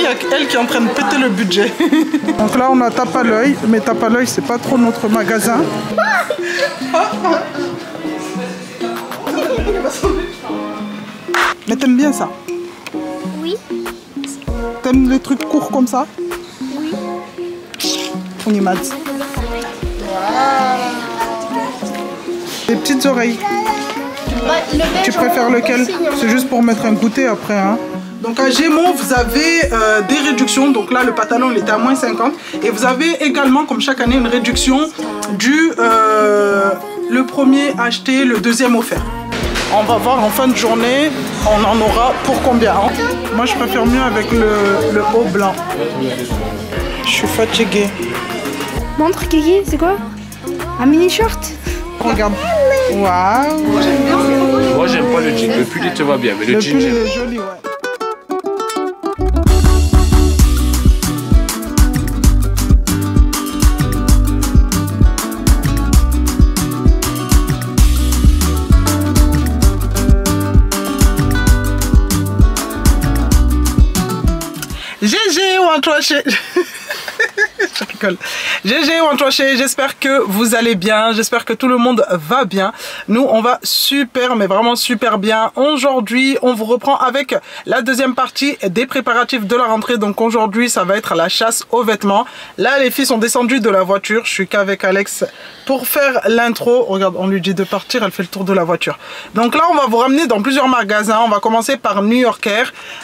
il y a elle qui est en train de péter le budget. Donc là, on a Tape à l'œil, mais Tape à l'œil, c'est pas trop notre magasin. Mais t'aimes bien ça? Oui. T'aimes les trucs courts comme ça? Oui. On y mat. Les petites oreilles. Tu préfères lequel? C'est juste pour mettre un goûter après. Hein. Donc à Gémeaux, vous avez des réductions. Donc là, le pantalon, il était à moins 50. Et vous avez également, comme chaque année, une réduction du le premier acheté, le deuxième offert. On va voir en fin de journée, on en aura pour combien. Hein. Moi, je préfère mieux avec le haut blanc. Je suis fatiguée. Montre, Kiki, c'est quoi? Un mini short? Regarde. Waouh. Moi, j'aime pas le jean. Le pull, il te va bien, mais le jean, pull, il est joli, ouais. GG, on va chez... Je rigole. GG, on va chez... J'espère que vous allez bien. J'espère que tout le monde va bien. Nous, on va super, mais vraiment super bien. Aujourd'hui, on vous reprend avec la deuxième partie des préparatifs de la rentrée. Donc aujourd'hui, ça va être la chasse aux vêtements. Là, les filles sont descendues de la voiture. Je suis qu'avec Alex pour faire l'intro. Regarde, on lui dit de partir. Elle fait le tour de la voiture. Donc là, on va vous ramener dans plusieurs magasins. On va commencer par New Yorker.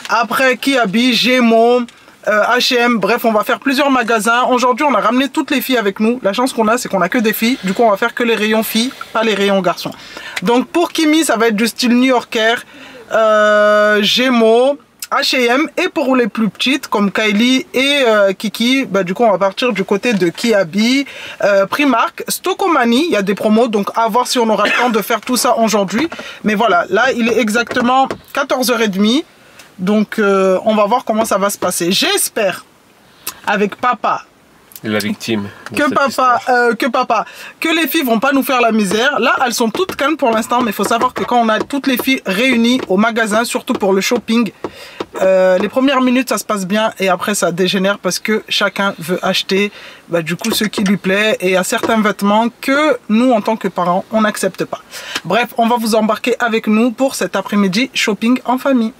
Après, Kiabi, Gémeaux, H&M, bref, on va faire plusieurs magasins. Aujourd'hui, on a ramené toutes les filles avec nous. La chance qu'on a, c'est qu'on a que des filles. Du coup, on va faire que les rayons filles, pas les rayons garçons. Donc, pour Kimi, ça va être du style New Yorker, Gémeaux, H&M. Et pour les plus petites, comme Kylie et Kiki, bah, du coup, on va partir du côté de Kiabi, Primark, Stockomanie. Il y a des promos, donc à voir si on aura le temps de faire tout ça aujourd'hui. Mais voilà, là, il est exactement 14h30. Donc, on va voir comment ça va se passer. J'espère, avec papa, et la victime que les filles vont pas nous faire la misère. Là, elles sont toutes calmes pour l'instant, mais il faut savoir que quand on a toutes les filles réunies au magasin, surtout pour le shopping, les premières minutes, ça se passe bien et après, ça dégénère parce que chacun veut acheter bah, du coup ce qui lui plaît et il y a certains vêtements que nous, en tant que parents, on n'accepte pas. Bref, on va vous embarquer avec nous pour cet après-midi shopping en famille.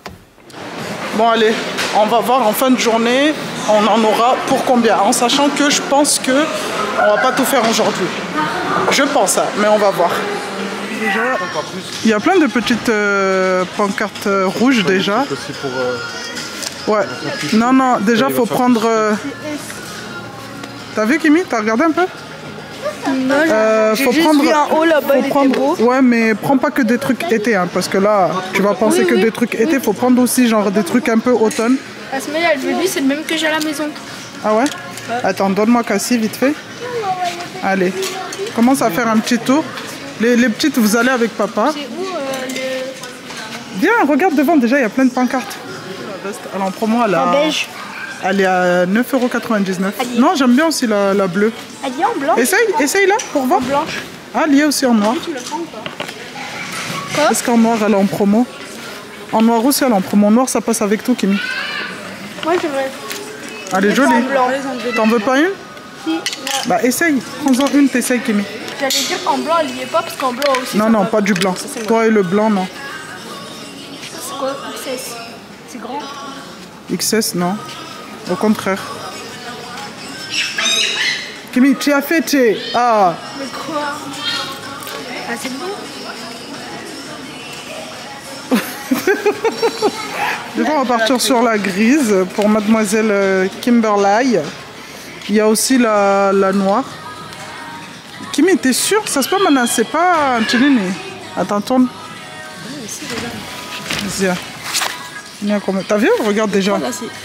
Bon allez, on va voir en fin de journée, on en aura pour combien, en sachant que je pense que on va pas tout faire aujourd'hui. Je pense ça, mais on va voir. Déjà, il y a plein de petites pancartes rouges déjà. Ouais, non, déjà faut prendre... T'as vu Kimi? T'as regardé un peu? Non, faut prendre vu un haut là-bas, il était beau. Ouais, mais prends pas que des trucs été, hein, parce que là, tu vas penser que des trucs été. Faut prendre aussi genre des trucs un peu automne. Asmaïa, je lui dis, c'est le même que j'ai à la maison. Ah ouais? Attends, donne-moi Cassie vite fait. Allez, commence à faire un petit tour. Les petites, vous allez avec papa. C'est où Viens, regarde devant, déjà, il y a plein de pancartes. La veste, elle est en promo, elle en beige. Elle est à 9,99 €. Non, j'aime bien aussi la bleue. Elle est en blanc. Essaye là pour voir. En blanche. Ah, elle y est aussi en noir. Tu le prends ou pas? Quoi? Est-ce qu'en noir elle est en promo? En noir aussi elle est en promo. En noir ça passe avec tout, Kimi. Moi j'aimerais. Elle est jolie. T'en veux pas une? Si. Bah essaye. Prends-en une, t'essayes, Kimi. J'allais dire qu'en blanc elle y est pas parce qu'en blanc aussi. Non, pas du blanc. Toi et le blanc, non. C'est quoi? XS. C'est grand. XS, non. Au contraire. Kimi, tu as fait, Ah. Mais quoi? Ah, c'est bon. Du coup, on va partir sur la grise pour mademoiselle Kimberly. Il y a aussi la noire. Kimi, t'es sûr? Ça se peut maintenant, c'est pas un tchelini. Attends, tourne. Vas-y. T'as vu? Regarde déjà.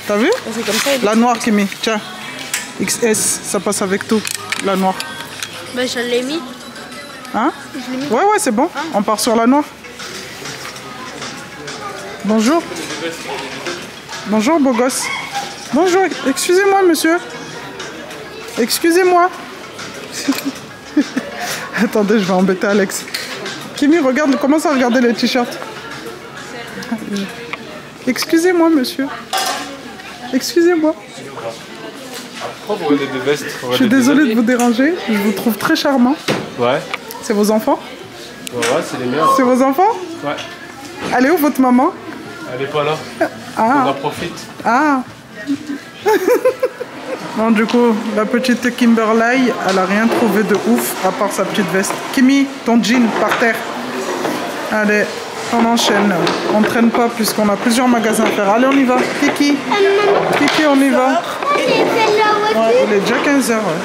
T'as vu? Comme ça, la noire, Kimi. Tiens. XS, ça passe avec tout. La noire. Bah, je l'ai mis. Hein? Ouais, c'est bon. Ah. On part sur la noire. Bonjour. Bonjour, beau gosse. Bonjour. Excusez-moi, monsieur. Excusez-moi. Attendez, je vais embêter Alex. Kimi, regarde, commence à regarder les t-shirts. Excusez-moi, monsieur. Excusez-moi. Pourquoi vous regardez des vestes? Je suis désolée de vous déranger. Je vous trouve très charmant. Ouais. C'est vos enfants? Ouais, c'est les miens. C'est vos enfants? Ouais. Elle est où votre maman? Elle est pas là. Ah. On en profite. Ah. Bon, du coup, la petite Kimberly, elle a rien trouvé de ouf à part sa petite veste. Kimi, ton jean par terre. Allez, on enchaîne. On traîne pas puisqu'on a plusieurs magasins à faire. Allez, on y va. Kiki. Kiki, on y va. Ouais, il est déjà 15h. Ouais.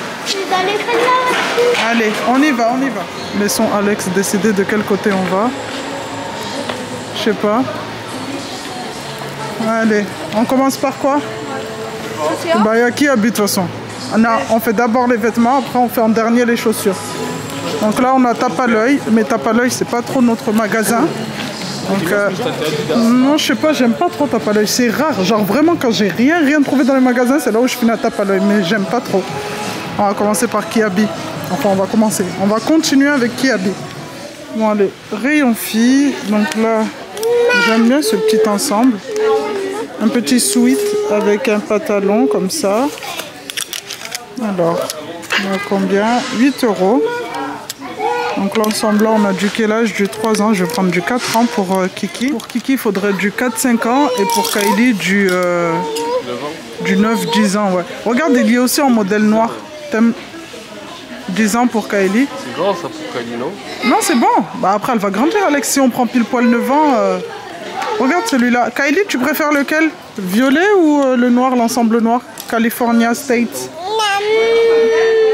Allez, on y va, on y va. Laissons Alex décider de quel côté on va. Je sais pas. Allez, on commence par quoi? Bah, il y a qui habite de toute façon. On fait d'abord les vêtements, après on fait en dernier les chaussures. Donc là on a tape à l'œil, mais tape à l'œil c'est pas trop notre magasin. Donc non, je sais pas, j'aime pas trop tape à l'œil, c'est rare. Genre vraiment quand j'ai rien trouvé dans les magasins, c'est là où je finis à tape à l'œil, mais j'aime pas trop. On va commencer par Kiabi. Enfin on va continuer avec Kiabi. Bon allez, rayon filles. Donc là, j'aime bien ce petit ensemble. Un petit sweat avec un pantalon comme ça. Alors, on a combien? 8 €. Donc l'ensemble là, on a du quel âge? Du 3 ans. Je vais prendre du 4 ans pour Kiki. Pour Kiki, il faudrait du 4-5 ans. Et pour Kylie, du 9-10 ans. Ouais. Regarde, il y a aussi en modèle noir. T'aimes 10 ans pour Kylie. C'est grand ça pour Kylie, non? Non, c'est bon. Bah après, elle va grandir, Alex. Si on prend pile poil 9 ans... Regarde celui-là. Kylie, tu préfères lequel? Violet ou le noir, l'ensemble noir? California State.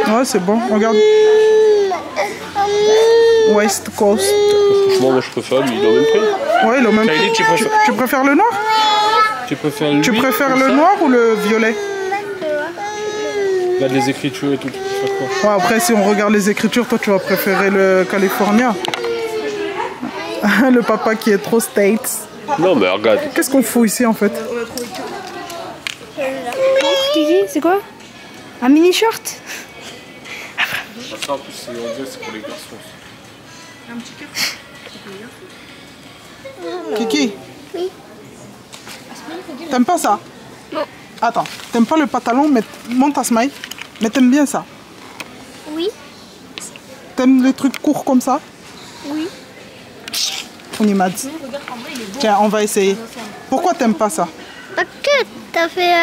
Ouais, c'est bon. Regarde. West Coast. Franchement, moi je préfère lui, il est au même prix. Ouais, il est au même prix. Kylie, Tu préfères le noir? Tu préfères lui? Tu préfères le noir ou le violet? Regarde les écritures et tout, tu préfères quoi? Ouais, après, si on regarde les écritures, toi, tu vas préférer le California. Le papa qui est trop States. Non, mais regarde. Qu'est-ce qu'on fout ici, en fait? C'est quoi? Un mini short? Ça, en plus, c'est pour les garçons. Un petit cœur. Kiki? Oui. T'aimes pas ça? Non. Attends, t'aimes pas le pantalon, mais monte à smile. Mais t'aimes bien ça? Oui. T'aimes les trucs courts comme ça? Oui. On y m'a dit. Tiens, on va essayer. Pourquoi t'aimes pas ça? Parce que t'as fait...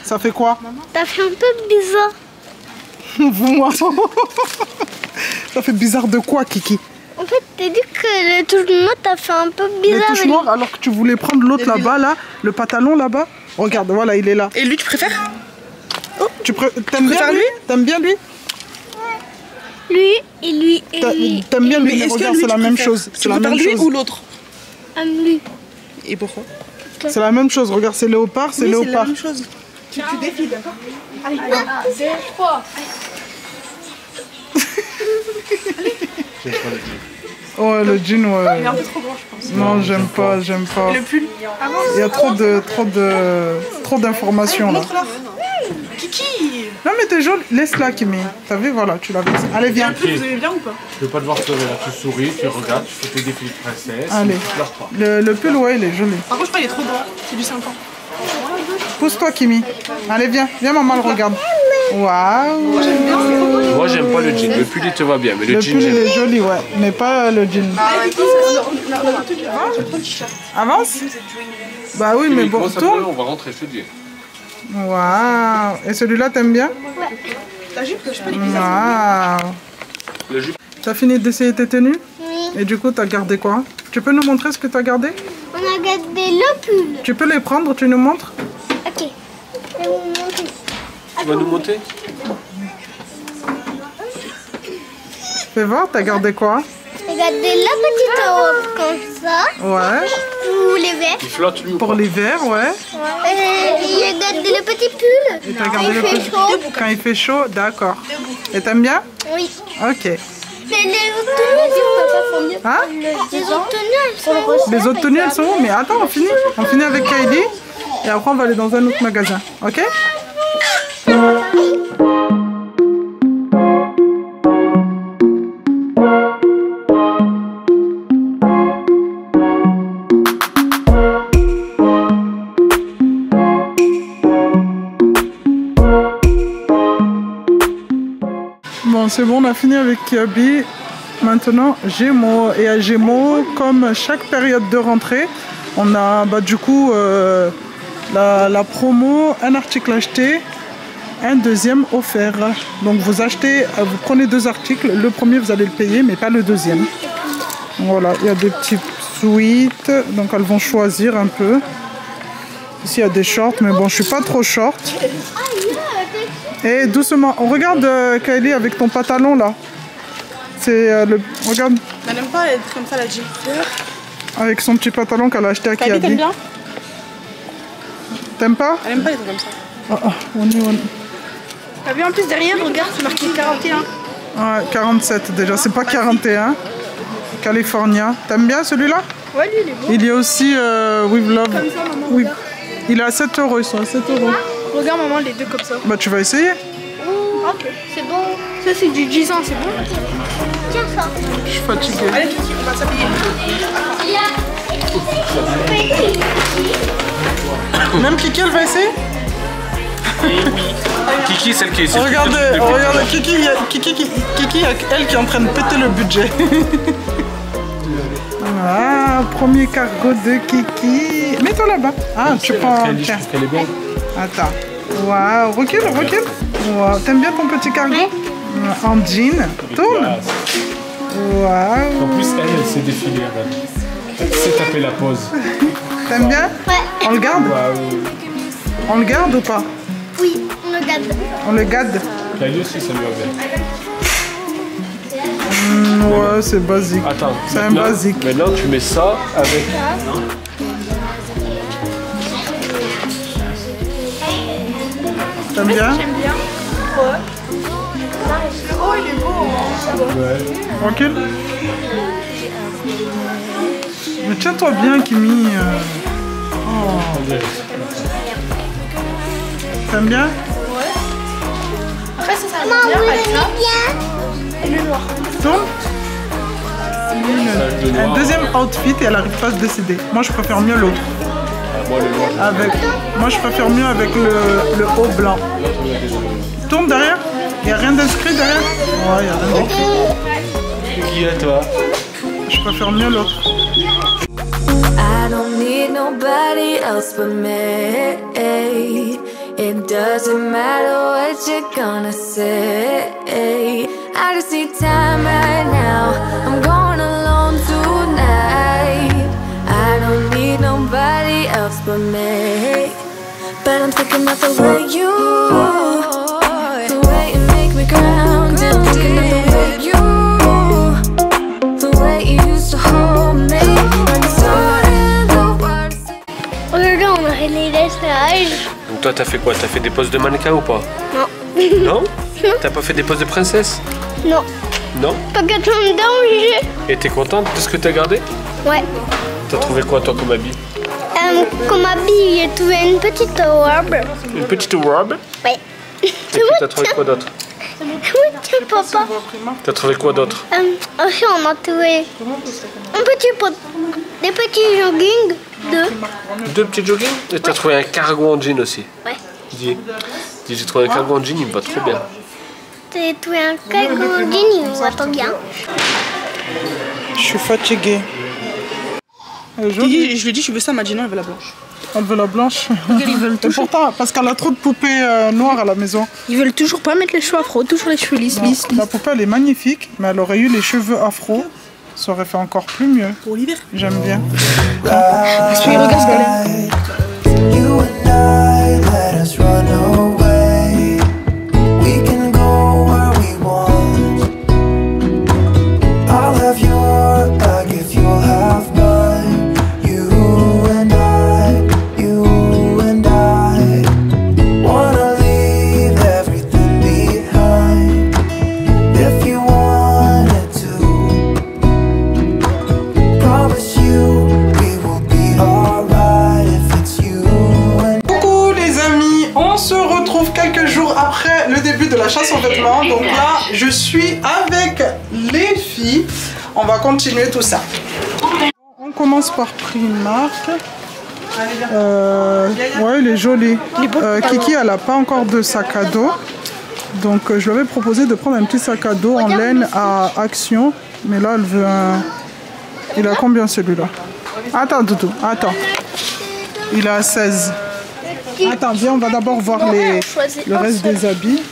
Ça fait quoi? T'as fait un peu bizarre. Vous, moi. Ça fait bizarre de quoi, Kiki? En fait, t'as dit que les touches noires, t'as fait un peu bizarre. Les touches noires, alors que tu voulais prendre l'autre là-bas, là, le pantalon là-bas. Regarde, voilà, il est là. Et lui, tu préfères? T'aimes bien lui? T'aimes bien lui? Lui et lui et lui. T'aimes bien lui, mais est-ce que regarde, lui, c'est la tu même préfères? chose. Tu C'est la préfères même lui chose. ou l'autre? Lui. Et pourquoi? C'est la même chose. Regarde, c'est léopard, c'est Oui, c'est la léopard. même chose. Tu défiles, d'accord? Allez, 1, 2, 3. Ouais, le jean, ouais. Il est un peu trop grand, je pense. Non, j'aime pas, j'aime pas. Et le pull? Il y a trop d'informations là. Kiki! Non mais t'es jolie, laisse-la Kimi. T'as vu, voilà, tu l'as vu. Allez, viens. Le pull, vous aimez bien ou pas? Je veux pas devoir pleurer là, tu souris, tu regardes, tu fais tes défilés de princesse, Allez. tu pleures pas. Le pull, ouais, il est joli. Par contre, je crois qu'il est trop grand. C'est du 5 ans. Pousse-toi Kimi. Allez, viens, maman le regarde. Waouh. Moi j'aime pas le jean, le pull il te va bien, mais le Le jean pull, il j'aime. est joli, ouais, mais pas le jean. Avance. Bah oui, mais bon, Comment ça tourne. peut, on va rentrer, je te dis. Waouh. Et celui-là, t'aimes bien? La jupe, je peux les bizarres. Waouh. La jupe. T'as fini d'essayer tes tenues? Oui. Et du coup, t'as gardé quoi? Tu peux nous montrer ce que t'as gardé? On a gardé le pull. Tu peux les prendre, tu nous montres? Ok. Je vais vous montrer. Tu vas nous monter? Fais voir, t'as gardé quoi? J'ai gardé la petite robe comme ça. Ouais. Pour l'hiver. Il flotte lui ou Pour pas? l'hiver, ouais. J'ai gardé le petit pull. Et t'as Quand gardé il le fait petit- chaud. Quand il fait chaud, d'accord. Et t'aimes bien? Oui. Ok. Mais les autres tenues, Hein? les autres tenues, elles sont Les autres tenues, elles sont où? Mais attends, on finit. On finit avec Kylie. Et après, on va aller dans un autre magasin. Ok? c'est bon, on a fini avec Kiabi. Maintenant, Gémeaux. Et à Gémeaux, comme chaque période de rentrée, on a du coup la promo, un article acheté, un deuxième offert. Donc vous achetez, vous prenez 2 articles, le premier vous allez le payer, mais pas le deuxième. Voilà, il y a des petits sweats, donc elles vont choisir un peu. Ici il y a des shorts, mais bon, je suis pas trop short. Et doucement, on regarde Kylie avec ton pantalon là. C'est le. Regarde. Elle n'aime pas être comme ça, la jean. Avec son petit pantalon qu'elle a acheté à Kylie. T'aimes bien? T'aimes pas? Elle aime pas les trucs comme ça. On y. T'as vu en plus derrière, regarde, c'est marqué 41. Ouais, 47 déjà, c'est pas 41. California. T'aimes bien celui-là? Ouais, lui il est beau. Il y a aussi With Love. Comme ça, maman. Oui. Il est à 7 €, ils sont à 7 €. Regarde, maman, les deux comme ça. Bah, tu vas essayer? Ok, c'est bon. Ça, c'est du 10 ans, c'est bon. Tiens ça. Je suis fatiguée. Allez, on va s'habiller. Même Kiki, elle va essayer? Kiki, celle qui est ici. Regardez, Kiki, elle qui est en train de péter le budget. Ah, premier cargo de Kiki. Mets-toi là-bas. Ah, tu prends. Tiens. Elle est bien. Attends. Waouh, recule. Waouh, t'aimes bien ton petit cargo? En jean. Tourne. Waouh. En plus, elle s'est défilée. Elle s'est tapé la pause. T'aimes bien? Ouais. On le garde? On le garde ou pas? Oui, on le garde. On le garde? Kylie aussi, ça lui va bien. Ouais, c'est basique. Attends, c'est un basique. Maintenant, tu mets ça avec. T'aimes bien? J'aime bien. Ouais. Oh, il est beau. Ouais. Tranquille? Mais tiens-toi bien, Kimi. T'aimes bien? Ouais. Après, ça va Maman, bien vous avec ça. l'aimez bien? Et le noir. Tourne. Un deuxième outfit et elle n'arrive pas à se décider. Moi, je préfère mieux l'autre. Moi, le noir. Moi, je préfère mieux avec le haut blanc. Tourne derrière. Il n'y a rien d'inscrit derrière? Ouais, il n'y a rien d'inscrit. Qui est toi? Je préfère mieux l'autre. I don't need nobody else but me. It doesn't matter what you're gonna say. I just need time right now. I'm going alone tonight. I don't need nobody else but me. But I'm thinking about the way you make me grounded. Thinking of the way the way you used to hold me. Regarde, on a fait les dessinages. Donc, toi, t'as fait quoi? T'as fait des poses de mannequin ou pas? Non. Non? T'as pas fait des poses de princesse? Non. Non? Pas que tu me déranges. Et t'es contente de ce que t'as gardé? Ouais. T'as trouvé quoi, toi, comme habit? Comme habit, j'ai trouvé une petite robe. Une petite robe? Ouais. Et puis, t'as trouvé quoi d'autre? Oui, tiens, papa. T'as trouvé quoi d'autre? Aussi, on a trouvé un petit pot, des petits jogging. Deux petits jogging? Et t'as trouvé un cargo en jean aussi? Ouais. Dis, j'ai trouvé un cargo en jean, il me va trop bien. J'ai trouvé un cargo jean, il me va trop bien. Je suis fatiguée. Je lui ai dit, je veux ça, elle m'a dit non, elle veut la blanche. Elle veut la blanche. Ils veulent Et pourtant, parce qu'elle a trop de poupées noires à la maison. Ils veulent toujours pas mettre les cheveux afro, toujours les cheveux lisses, lisses. La poupée, elle est magnifique, mais elle aurait eu les cheveux afro. Ça aurait fait encore plus mieux. Pour l'hiver. J'aime bien. Parce qu'il regarde ce qu'elle est. You and I, let us run away. We can go where we want. I'll have your bag if you'll have mine. You and I wanna leave everything behind. If you wanted to, promise you we will be alright if it's you and Coucou les amis, on se retrouve quelques jours après le début de la chasse aux vêtements. Donc là, je suis avec les filles. On va continuer tout ça. On commence par Primark. Ouais, il est joli. Kiki, elle n'a pas encore de sac à dos. Donc je lui avais proposé de prendre un petit sac à dos en laine à Action. Mais là, elle veut un... Il a combien celui-là? Attends, Doudou, attends. Il a 16. Attends, viens, on va d'abord voir le reste des habits.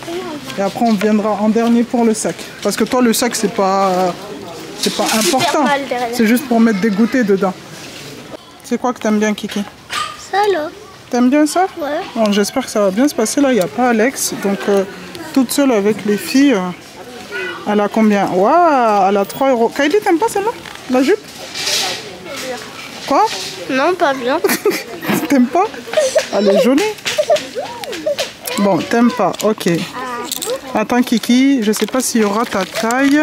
Et après, on viendra en dernier pour le sac. Parce que toi, le sac, c'est pas important. C'est juste pour mettre des goûters dedans. C'est quoi que t'aimes bien, Kiki? Ça, là. T'aimes bien ça? Ouais. Bon, j'espère que ça va bien se passer. Là, il n'y a pas Alex. Donc, toute seule avec les filles, elle a combien? Waouh, elle a 3 €. Kylie, t'aimes pas celle-là? La jupe? Quoi? Non, pas bien. T'aimes pas? Elle est jolie. Bon, t'aimes pas, ok. Attends, Kiki, je sais pas s'il y aura ta taille.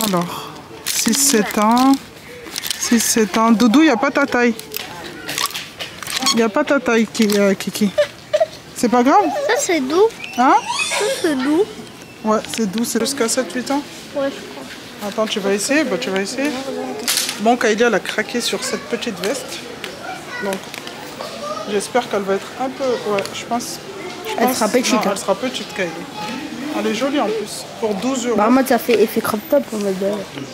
Alors, 6-7 ans. 6-7 ans. Doudou, il n'y a pas ta taille. Il n'y a pas ta taille, Kiki. C'est pas grave? Ça, c'est doux. Hein? Ça, c'est doux. Ouais, c'est doux. C'est jusqu'à 7-8 ans? Ouais, je crois. Attends, tu vas essayer? Bah, tu vas essayer. Bon, Kylie, elle a craqué sur cette petite veste. Donc, j'espère qu'elle va être un peu... Ouais, je pense... Elle sera petite. Non, elle sera petite, Kylie. Elle est jolie en plus. Pour 12 €. Bah, en mode, ça fait effet crop top en mode.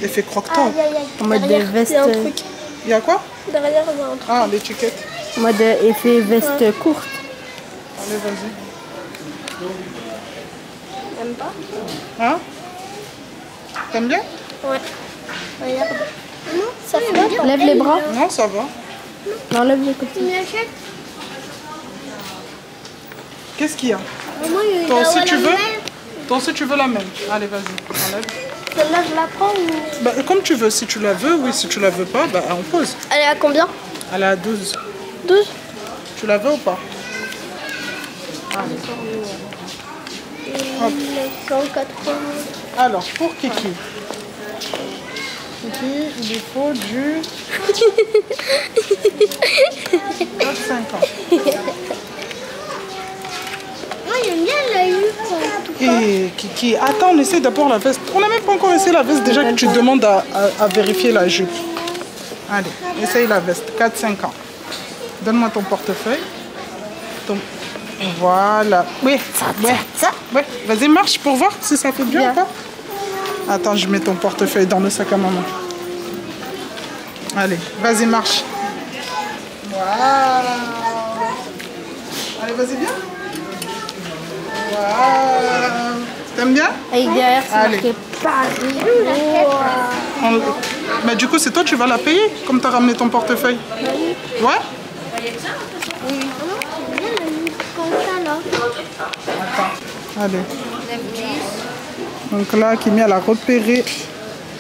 Effet croque-top. En mode veste. Il y a un truc. Il y a quoi? Derrière, il y a un truc. Ah, l'étiquette. En mode effet veste courte. Allez, vas-y. T'aimes pas? Hein? T'aimes bien? Ouais. Regarde. Non, ça fait pas. Lève les bras. Non, ça va. Non, lève les côtés. Tu m'achètes? Qu'est-ce qu'il y a? Moi, il Toi doit aussi, avoir tu la veux? même. Toi aussi, tu veux la même? Allez, vas-y. Enlève. Celle-là, je la prends ou... Bah, comme tu veux. Si tu la veux, oui. Si tu la veux pas, bah, on pose. Elle est à combien? Elle est à 12. 12? Tu la veux ou pas? Hop. 180. Alors, pour Kiki. Kiki, il lui faut du... 4-5 ans. Moi, j'aime bien la jupe. Et Kiki, attends, on essaie d'abord la veste. On n'a même pas encore essayé la veste, déjà que tu demandes à vérifier la jupe. Allez, essaye la veste, 4-5 ans. Donne-moi ton portefeuille. Voilà. Oui, ça. Ouais. Vas-y, marche pour voir si ça fait bien ou pas. Attends, je mets ton portefeuille dans le sac à maman. Allez, vas-y, marche. Voilà. Allez, vas-y, viens. Voilà. T'aimes bien? Et derrière, c'est Allez. marqué Paris. Mais du coup, c'est toi, tu vas la payer, comme tu as ramené ton portefeuille. Ouais? Allez. Donc là, Kimi, elle a repéré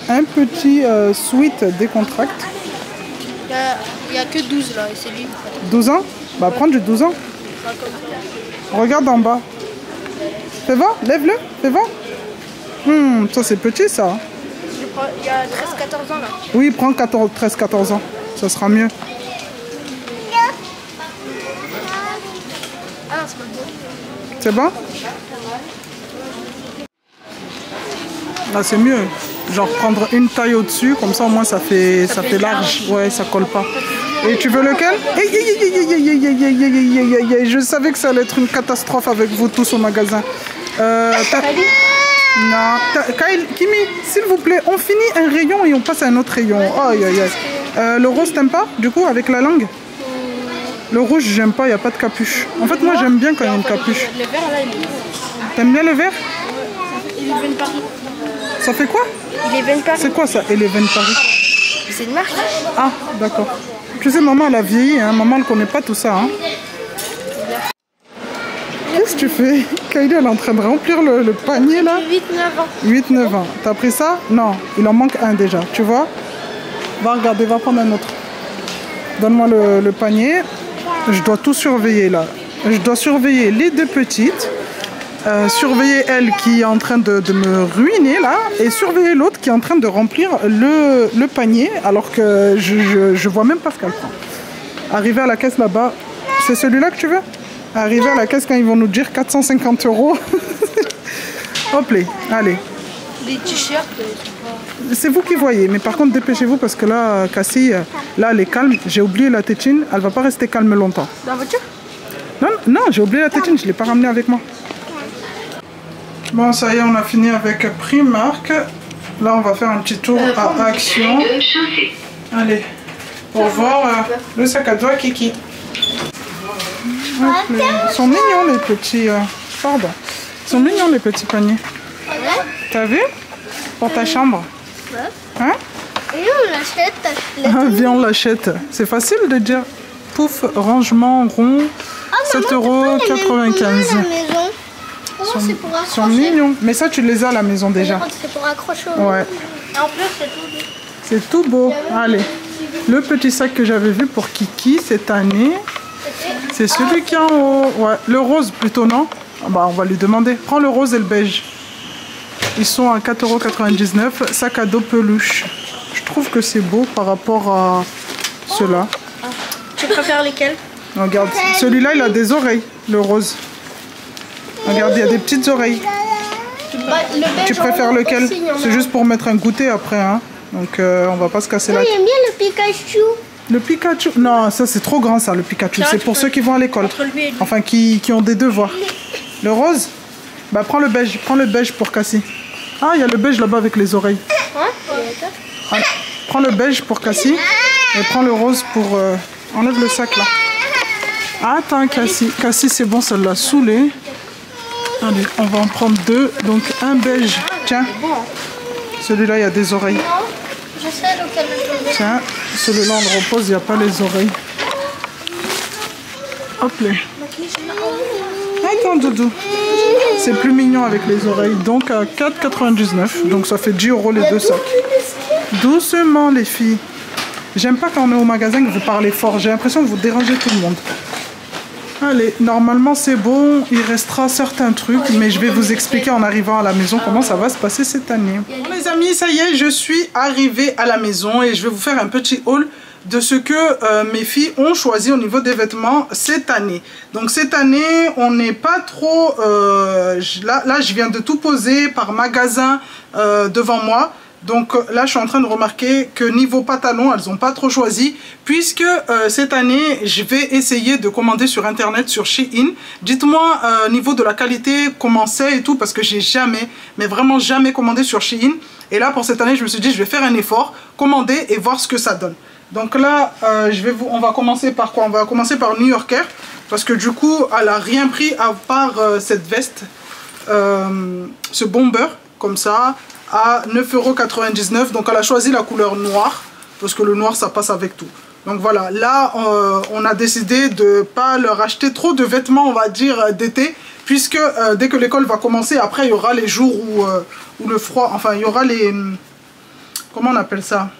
un petit sweat décontracte. Il n'y a que 12 là, et c'est lui. 12 ans? Bah, prends du 12 ans. Regarde en bas. Fais voir, lève-le, fais voir. Ça c'est petit ça. Il y a 13-14 ans là. Oui, prends 13-14 ans. Ça sera mieux. Ah non, c'est pas bon. C'est bon? Là c'est mieux. Genre prendre une taille au-dessus, comme ça au moins ça fait large. Ouais, ça colle pas. Et tu veux lequel? Je savais que ça allait être une catastrophe avec vous tous au magasin. Non, Kimi, s'il vous plaît, on finit un rayon et on passe à un autre rayon. Aïe, aïe, aïe. Le rose, t'aimes pas, du coup, avec la langue? Le rouge, j'aime pas, il n'y a pas de capuche. En fait, moi, j'aime bien quand il y a une capuche. Le vert là, il est... T'aimes bien le vert? Il est Eleven Paris. Ça fait quoi? Eleven Paris. C'est quoi ça, Eleven Paris? C'est une marque. Ah, d'accord. Tu sais, maman, elle a vieilli, hein. Maman, elle connaît pas tout ça, hein. Qu'est-ce que tu fais? Kylie, elle est en train de remplir le panier, là. 8-9 ans. 8-9 ans. T'as pris ça? Non, il en manque un déjà, tu vois? Va regarder, va prendre un autre. Donne-moi le panier. Je dois tout surveiller, là. Je dois surveiller les deux petites. Surveiller elle qui est en train de me ruiner, là. Et surveiller l'autre qui est en train de remplir le panier, alors que je vois même pas ce qu'elle prend. Arriver à la caisse, là-bas. C'est celui-là que tu veux? Arriver à la caisse quand ils vont nous dire 450 €. Hop là, allez. Les t-shirts. C'est vous qui voyez, mais par contre dépêchez-vous parce que là, Cassie, là elle est calme. J'ai oublié la tétine, elle va pas rester calme longtemps. Dans la voiture? Non, non, j'ai oublié la tétine, je ne l'ai pas ramenée avec moi. Bon, ça y est, on a fini avec Primark. Là, on va faire un petit tour à Action. Allez, pour voir le sac à dos à Kiki. Ils sont mignons, les petits... Pardon. Ils sont mignons, les petits paniers. T'as vu? Pour ta chambre. Hein? Et on l'achète. Viens, on l'achète. C'est facile de dire. Pouf, rangement rond, 7,95 €. Ils sont mignons. Mais ça, tu les as à la maison déjà. C'est pour accrocher. Ouais. Et en plus, c'est tout beau. C'est tout beau. Allez. Le petit sac que j'avais vu pour Kiki cette année, c'est celui qui est en haut. Ouais. Le rose plutôt, non? Bah, on va lui demander. Prends le rose et le beige. Ils sont à 4,99 €. Sac à dos peluche. Je trouve que c'est beau par rapport à ceux-là. Tu préfères lesquels? Regarde, celui-là, il a des oreilles, le rose. Regarde, il y a des petites oreilles. Tu préfères lequel? C'est juste pour mettre un goûter après, hein. Donc, on va pas se casser la tête. J'aime bien le Pikachu. Le Pikachu? Non, ça, c'est trop grand, ça, le Pikachu. C'est pour ceux qui vont à l'école. Enfin, qui ont des devoirs. Le rose? Bah, prends le beige pour Cassie. Ah, il y a le beige là-bas avec les oreilles. Ah, prends le beige pour Cassie. Et prends le rose pour... Enlève le sac là. Attends, Cassie. Cassie, c'est bon, ça l'a saoulé. Allez, on va en prendre deux. Donc, un beige. Tiens. Celui-là, il y a des oreilles. Je sais lequel je veux. Tiens, celui-là, on le repose, il n'y a pas les oreilles. Hop là. Attends, Doudou. C'est plus mignon avec les oreilles. Donc, à 4,99 €. Donc, ça fait 10 € les deux sacs. Doucement, les filles. J'aime pas quand on est au magasin que vous parlez fort. J'ai l'impression que vous dérangez tout le monde. Allez, normalement c'est bon. Il restera certains trucs, mais je vais vous expliquer en arrivant à la maison comment ça va se passer cette année. Bon les amis, ça y est, je suis arrivée à la maison et je vais vous faire un petit haul de ce que mes filles ont choisi au niveau des vêtements cette année. Donc cette année, on n'est pas trop... là, je viens de tout poser par magasin devant moi. Donc là, je suis en train de remarquer que niveau pantalon, elles n'ont pas trop choisi. Puisque cette année, je vais essayer de commander sur Internet, sur Shein. Dites-moi niveau de la qualité, comment c'est et tout. Parce que j'ai jamais, mais vraiment jamais commandé sur Shein. Et là, pour cette année, je me suis dit, je vais faire un effort, commander et voir ce que ça donne. Donc là, on va commencer par quoi? On va commencer par New Yorker. Parce que du coup, elle n'a rien pris à part cette veste. Ce bomber, comme ça. À 9,99 €, donc elle a choisi la couleur noire parce que le noir ça passe avec tout. Donc voilà, là on a décidé de pas leur acheter trop de vêtements, on va dire d'été, puisque dès que l'école va commencer, après il y aura les jours où le froid, enfin il y aura les, comment on appelle ça,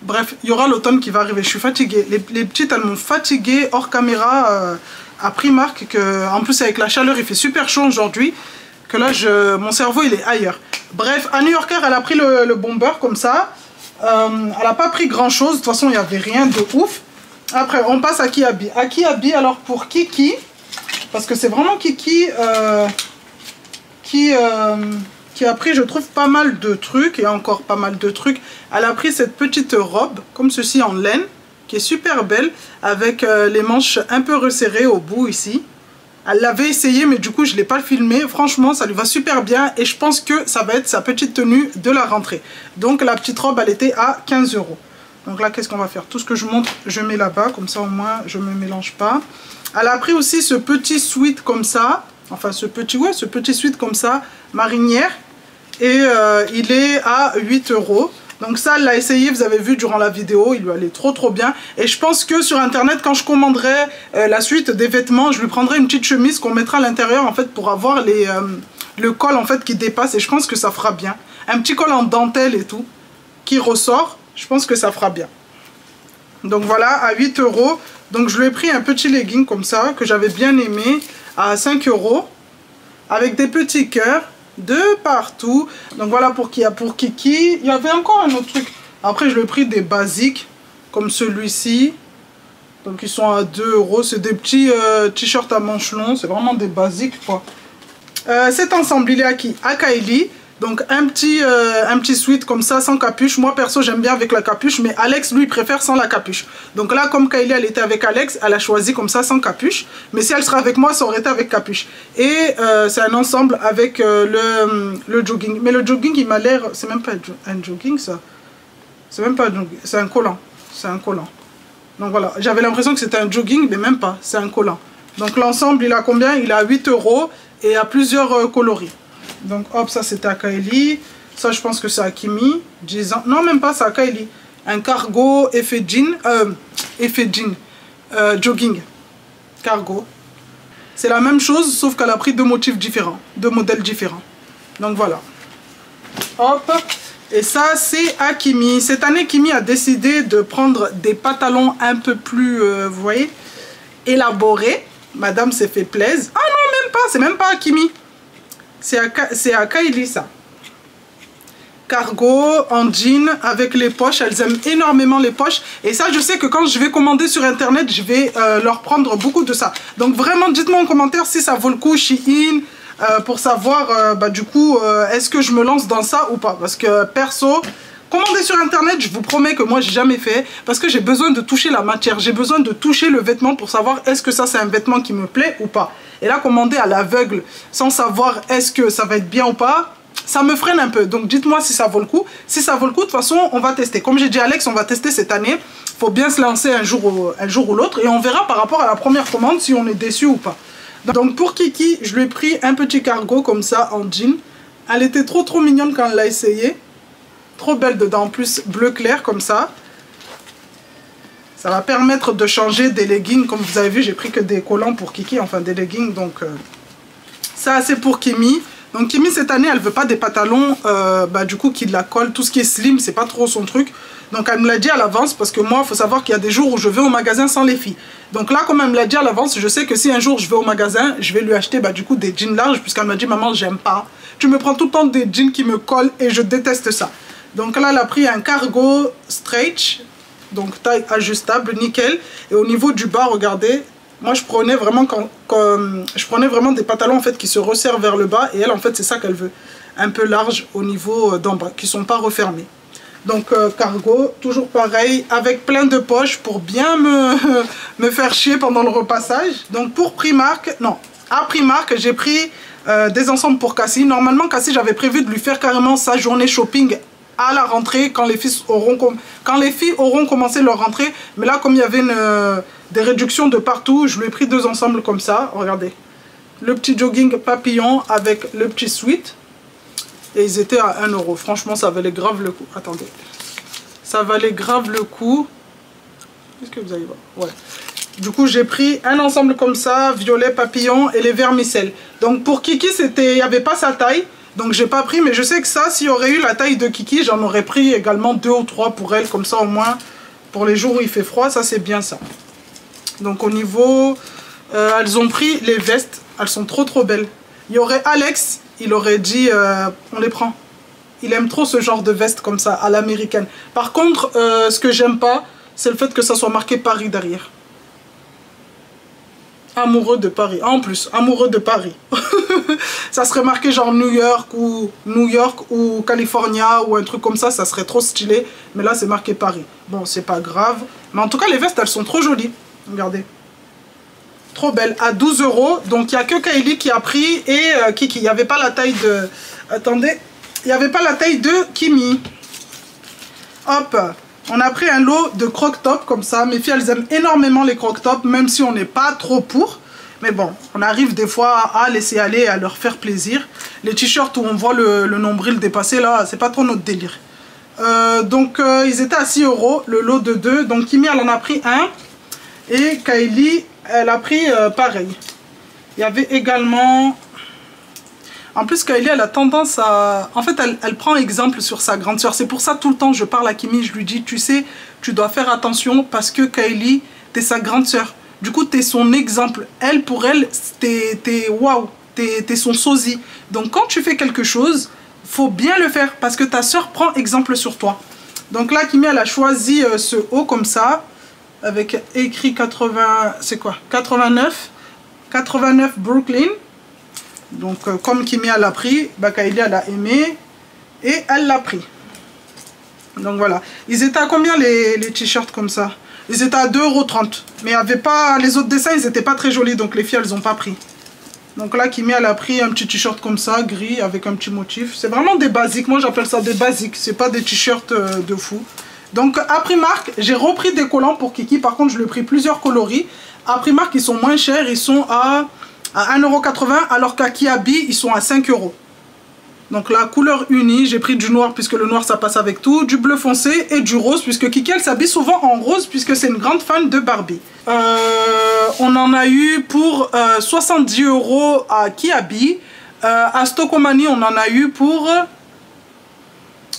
bref, il y aura l'automne qui va arriver. Je suis fatiguée, les petites elles m'ont fatiguée hors caméra à Primark, en plus avec la chaleur il fait super chaud aujourd'hui. Que là, mon cerveau, il est ailleurs. Bref, à New Yorker, elle a pris le bomber comme ça. Elle n'a pas pris grand-chose. De toute façon, il n'y avait rien de ouf. Après, on passe à Kiabi. À Kiabi, alors pour Kiki, parce que c'est vraiment Kiki qui a pris, je trouve, pas mal de trucs. Et encore pas mal de trucs. Elle a pris cette petite robe, comme ceci, en laine, qui est super belle, avec les manches un peu resserrées au bout, ici. Elle l'avait essayé, mais du coup, je ne l'ai pas filmé. Franchement, ça lui va super bien. Et je pense que ça va être sa petite tenue de la rentrée. Donc, la petite robe, elle était à 15 €. Donc là, qu'est-ce qu'on va faire? Tout ce que je montre, je mets là-bas. Comme ça, au moins, je ne me mélange pas. Elle a pris aussi ce petit sweat comme ça. Enfin, ce petit sweat comme ça, marinière. Et il est à 8 €. Donc ça, elle l'a essayé, vous avez vu durant la vidéo, il lui allait trop bien. Et je pense que sur Internet, quand je commanderai la suite des vêtements, je lui prendrai une petite chemise qu'on mettra à l'intérieur en fait pour avoir le col en fait qui dépasse. Et je pense que ça fera bien. Un petit col en dentelle et tout, qui ressort, je pense que ça fera bien. Donc voilà, à 8 €. Donc je lui ai pris un petit legging comme ça, que j'avais bien aimé, à 5 €, avec des petits cœurs. De partout. Donc voilà pour Kiki. Il y avait encore un autre truc. Après je lui ai pris des basiques comme celui-ci. Donc ils sont à 2 €. C'est des petits t-shirts à manches longs. C'est vraiment des basiques quoi. Cet ensemble il est à qui? À Kylie. Donc un petit sweat comme ça sans capuche. Moi perso j'aime bien avec la capuche, mais Alex lui préfère sans la capuche. Donc là comme Kylie elle était avec Alex, elle a choisi comme ça sans capuche. Mais si elle sera avec moi ça aurait été avec capuche. Et c'est un ensemble avec le jogging. Mais le jogging il m'a l'air, c'est même pas un jogging ça. C'est même pas un jogging, c'est un collant. C'est un collant. Donc voilà, j'avais l'impression que c'était un jogging mais même pas, c'est un collant. Donc l'ensemble il a combien? Il a 8 € et à plusieurs coloris. Donc hop, ça c'était à Kylie. Ça je pense que c'est à Kimi. 10 ans. Non même pas, c'est à Kylie. Un cargo effet jean. Jogging. Cargo. C'est la même chose sauf qu'elle a pris deux motifs différents. Deux modèles différents. Donc voilà. Hop. Et ça c'est à Kimi. Cette année Kimi a décidé de prendre des pantalons un peu plus, vous voyez, élaborés. Madame s'est fait plaisir. Ah non même pas, c'est même pas à Kimi. C'est à Kylie ça. Cargo en jean avec les poches. Elles aiment énormément les poches. Et ça je sais que quand je vais commander sur internet, je vais leur prendre beaucoup de ça. Donc vraiment dites-moi en commentaire si ça vaut le coup Shein. Pour savoir du coup est-ce que je me lance dans ça ou pas. Parce que perso, commander sur internet, je vous promets que moi j'ai jamais fait. Parce que j'ai besoin de toucher la matière. J'ai besoin de toucher le vêtement pour savoir est-ce que ça c'est un vêtement qui me plaît ou pas. Et là commander à l'aveugle sans savoir est-ce que ça va être bien ou pas, ça me freine un peu. Donc dites-moi si ça vaut le coup. Si ça vaut le coup, de toute façon on va tester. Comme j'ai dit à Alex, on va tester cette année. Faut bien se lancer un jour ou l'autre. Et on verra par rapport à la première commande si on est déçu ou pas. Donc pour Kiki, je lui ai pris un petit cargo comme ça en jean. Elle était trop mignonne quand elle l'a essayé. Trop belle dedans, en plus bleu clair comme ça. Ça va permettre de changer des leggings. Comme vous avez vu, j'ai pris que des collants pour Kiki, enfin des leggings. Donc ça c'est pour Kimi. Donc Kimi cette année elle veut pas des pantalons du coup qui la collent. Tout ce qui est slim c'est pas trop son truc. Donc elle me l'a dit à l'avance parce que moi il faut savoir qu'il y a des jours où je vais au magasin sans les filles. Donc là comme elle me l'a dit à l'avance, je sais que si un jour je vais au magasin, je vais lui acheter du coup des jeans larges. Puisqu'elle m'a dit maman j'aime pas. Tu me prends tout le temps des jeans qui me collent et je déteste ça. Donc là elle a pris un cargo stretch. Donc taille ajustable, nickel. Et au niveau du bas regardez. Moi je prenais vraiment des pantalons en fait qui se resserrent vers le bas. Et elle en fait c'est ça qu'elle veut. Un peu large au niveau d'en bas, qui sont pas refermés. Donc cargo, toujours pareil, avec plein de poches pour bien me faire chier pendant le repassage. Donc pour Primark, non, à Primark j'ai pris des ensembles pour Cassie. Normalement Cassie j'avais prévu de lui faire carrément sa journée shopping à la rentrée quand les filles auront commencé leur rentrée. Mais là comme il y avait des réductions de partout, je lui ai pris deux ensembles comme ça, regardez. Le petit jogging papillon avec le petit sweat. Et ils étaient à 1 €. Franchement, ça valait grave le coup. Attendez. Ça valait grave le coup. Est-ce que vous allez voir? Ouais. Du coup, j'ai pris un ensemble comme ça, violet, papillon et les vermicelles. Donc pour Kiki, il n'y avait pas sa taille. Donc j'ai pas pris. Mais je sais que ça, s'il y aurait eu la taille de Kiki, j'en aurais pris également 2 ou 3 pour elle. Comme ça, au moins, pour les jours où il fait froid, ça c'est bien ça. Donc au niveau... elles ont pris les vestes. Elles sont trop belles. Il y aurait Alex... Il aurait dit, on les prend. Il aime trop ce genre de veste comme ça, à l'américaine. Par contre, ce que j'aime pas, c'est le fait que ça soit marqué Paris derrière. Amoureux de Paris. En plus, amoureux de Paris. Ça serait marqué genre New York ou California ou un truc comme ça serait trop stylé. Mais là, c'est marqué Paris. Bon, c'est pas grave. Mais en tout cas, les vestes, elles sont trop jolies. Regardez. Trop belle, à 12 €. Donc il n'y a que Kylie qui a pris et Kiki. Il n'y avait pas la taille de... Attendez. Il n'y avait pas la taille de Kimi. Hop. On a pris un lot de croc-top comme ça. Mes filles, elles aiment énormément les croc-top. Même si on n'est pas trop pour. Mais bon, on arrive des fois à laisser aller, à leur faire plaisir. Les t-shirts où on voit le nombril dépasser, là, c'est pas trop notre délire. Donc ils étaient à 6 €. Le lot de 2. Donc Kimi, elle en a pris un. Et Kylie... Elle a pris pareil. Il y avait également... En plus, Kylie, elle a tendance à... En fait, elle prend exemple sur sa grande soeur. C'est pour ça, tout le temps, je parle à Kimi, je lui dis, tu sais, tu dois faire attention parce que Kylie, t'es sa grande soeur. Du coup, t'es son exemple. Elle, pour elle, waouh, t'es son sosie. Donc, quand tu fais quelque chose, faut bien le faire parce que ta soeur prend exemple sur toi. Donc là, Kimi, elle a choisi ce haut comme ça. Avec écrit 80, c'est quoi? 89 Brooklyn. Donc comme Kimi elle a pris, Kylie elle a aimé. et elle l'a pris. Donc voilà. Ils étaient à combien les t-shirts comme ça? Ils étaient à 2,30 €. Mais il y avait pas, les autres dessins, ils n'étaient pas très jolis. Donc les filles, elles n'ont pas pris. Donc là, Kimi, elle a pris un petit t-shirt comme ça, gris, avec un petit motif. C'est vraiment des basiques. Moi, j'appelle ça des basiques. C'est pas des t-shirts de fou. Donc à Primark, j'ai repris des collants pour Kiki. Par contre, je lui ai pris plusieurs coloris. À Primark, ils sont moins chers. Ils sont à 1,80 €. Alors qu'à Kiabi, ils sont à 5 €. Donc la couleur unie, j'ai pris du noir puisque le noir ça passe avec tout, du bleu foncé et du rose puisque Kiki elle s'habille souvent en rose puisque c'est une grande fan de Barbie. On en a eu pour 70 € à Kiabi. À Stokomani on en a eu pour...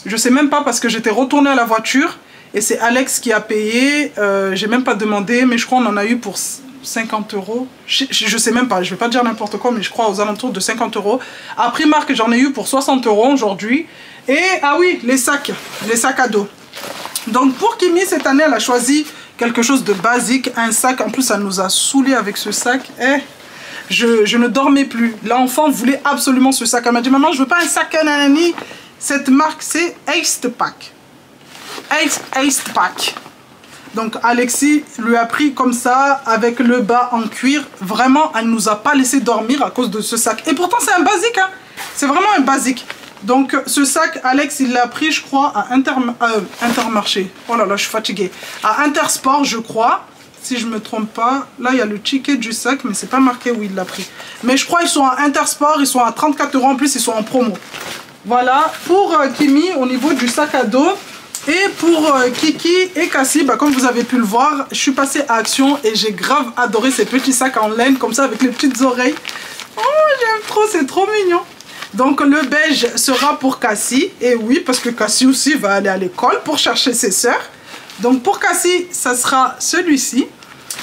je sais même pas parce que j'étais retournée à la voiture et c'est Alex qui a payé. J'ai même pas demandé mais je crois on en a eu pour 50 €. Je sais même pas, je vais pas dire n'importe quoi, mais je crois aux alentours de 50 €. À Primark, j'en ai eu pour 60 € aujourd'hui. Et, ah oui, les sacs à dos. Donc pour Kimi, cette année, elle a choisi quelque chose de basique, un sac. En plus, elle nous a saoulés avec ce sac. Je ne dormais plus. L'enfant voulait absolument ce sac. Elle m'a dit, maman, je veux pas un sac nanani. Cette marque, c'est Ace Pack. Ace Pack. Donc Alexis lui a pris comme ça avec le bas en cuir. Vraiment, elle ne nous a pas laissé dormir à cause de ce sac. Et pourtant, c'est un basique. Hein. C'est vraiment un basique. Donc ce sac, Alex, il l'a pris, je crois, à Intermarché. Oh là là, je suis fatiguée. À Intersport, je crois. Si je ne me trompe pas. Là, il y a le ticket du sac, mais c'est pas marqué où il l'a pris. Mais je crois qu'ils sont à Intersport. Ils sont à 34 € en plus. Ils sont en promo. Voilà. Pour Kimi, au niveau du sac à dos. Et pour Kiki et Cassie, bah, comme vous avez pu le voir, je suis passée à Action et j'ai grave adoré ces petits sacs en laine comme ça avec les petites oreilles. Oh, j'aime trop, c'est trop mignon. Donc le beige sera pour Cassie. Et oui, parce que Cassie aussi va aller à l'école pour chercher ses sœurs. Donc pour Cassie, ça sera celui-ci.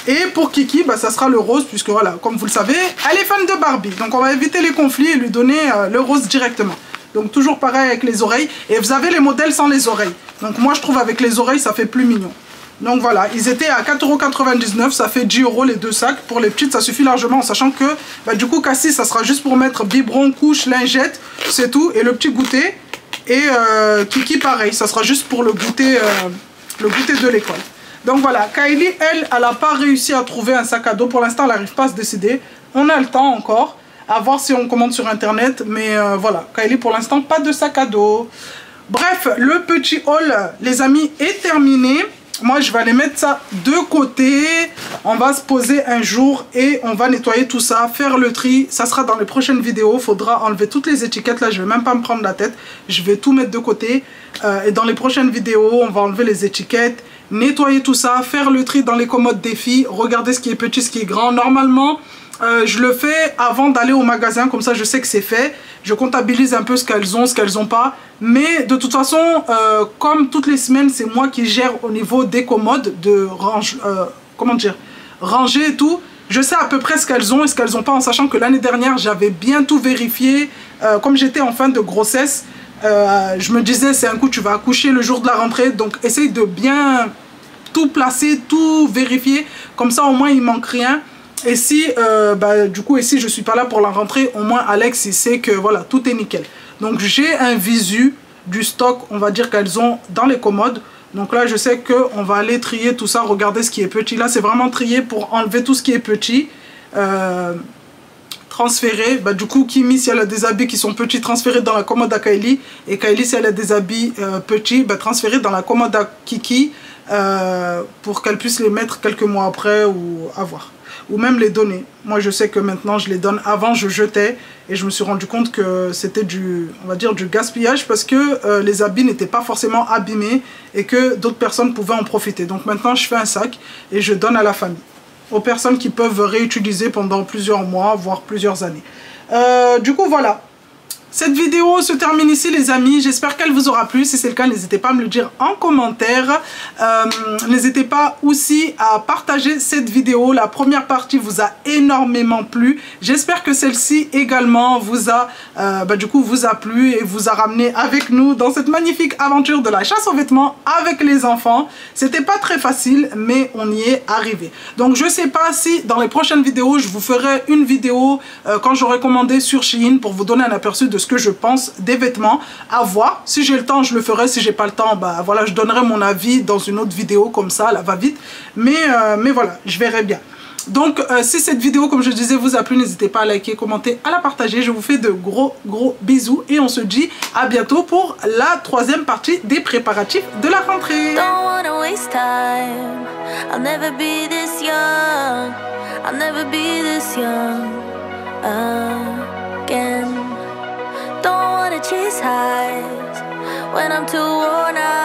Et pour Kiki, bah, ça sera le rose puisque voilà, comme vous le savez, elle est fan de Barbie. Donc on va éviter les conflits et lui donner le rose directement. Donc toujours pareil avec les oreilles. Et vous avez les modèles sans les oreilles. Donc moi je trouve avec les oreilles ça fait plus mignon. Donc voilà, ils étaient à 4,99 €. Ça fait 10 € les deux sacs. Pour les petites ça suffit largement en sachant que bah, du coup Cassie ça sera juste pour mettre biberon, couche, lingette. C'est tout. Et le petit goûter. Et Kiki pareil, ça sera juste pour le goûter de l'école. Donc voilà, Kylie elle n'a pas réussi à trouver un sac à dos. Pour l'instant elle n'arrive pas à se décider. On a le temps encore. À voir si on commande sur internet. Mais voilà, Kylie pour l'instant pas de sac à dos. Bref, le petit haul les amis est terminé. Moi je vais aller mettre ça de côté. On va se poser un jour et on va nettoyer tout ça, faire le tri. Ça sera dans les prochaines vidéos. Il faudra enlever toutes les étiquettes. Là je vais même pas me prendre la tête. Je vais tout mettre de côté. Et dans les prochaines vidéos on va enlever les étiquettes, nettoyer tout ça, faire le tri dans les commodes des filles. Regardez ce qui est petit, ce qui est grand. Normalement je le fais avant d'aller au magasin, comme ça je sais que c'est fait. Je comptabilise un peu ce qu'elles ont, ce qu'elles n'ont pas. Mais de toute façon, comme toutes les semaines, c'est moi qui gère au niveau des commodes, de ranger et tout. Je sais à peu près ce qu'elles ont et ce qu'elles n'ont pas, en sachant que l'année dernière, j'avais bien tout vérifié. Comme j'étais en fin de grossesse, je me disais, c'est un coup, tu vas accoucher le jour de la rentrée. Donc essaye de bien tout placer, tout vérifier. Comme ça, au moins, il ne manque rien. Et si, du coup, et si je ne suis pas là pour la rentrée, au moins Alex, il sait que voilà, tout est nickel. Donc j'ai un visu du stock, on va dire qu'elles ont dans les commodes. Donc là, je sais qu'on va aller trier tout ça, regarder ce qui est petit. Là, c'est vraiment trier pour enlever tout ce qui est petit. Transférer. Du coup, Kimi, si elle a des habits qui sont petits, transférer dans la commode à Kylie. Et Kylie, si elle a des habits petits, transférer dans la commode à Kiki pour qu'elle puisse les mettre quelques mois après ou avoir. Ou même les donner. Moi je sais que maintenant je les donne. Avant je jetais et je me suis rendu compte que c'était on va dire du gaspillage parce que les habits n'étaient pas forcément abîmés et que d'autres personnes pouvaient en profiter. Donc maintenant je fais un sac et je donne à la famille. Aux personnes qui peuvent réutiliser pendant plusieurs mois, voire plusieurs années. Du coup voilà. Cette vidéo se termine ici les amis, j'espère qu'elle vous aura plu. Si c'est le cas, n'hésitez pas à me le dire en commentaire. N'hésitez pas aussi à partager cette vidéo. La première partie vous a énormément plu. J'espère que celle-ci également vous a plu et vous a ramené avec nous dans cette magnifique aventure de la chasse aux vêtements avec les enfants. C'était pas très facile mais on y est arrivé. Donc je sais pas si dans les prochaines vidéos je vous ferai une vidéo quand j'aurai commandé sur Shein pour vous donner un aperçu de ce que je pense des vêtements à voir. Si j'ai le temps, je le ferai. Si j'ai pas le temps, bah voilà, je donnerai mon avis dans une autre vidéo comme ça, là va vite. Mais voilà, je verrai bien. Donc si cette vidéo, comme je disais, vous a plu, n'hésitez pas à liker, commenter, à la partager. Je vous fais de gros bisous et on se dit à bientôt pour la 3e partie des préparatifs de la rentrée. Don't wanna waste time. I'll never be this young. I'll never be this young again. Don't wanna chase highs when I'm too worn out.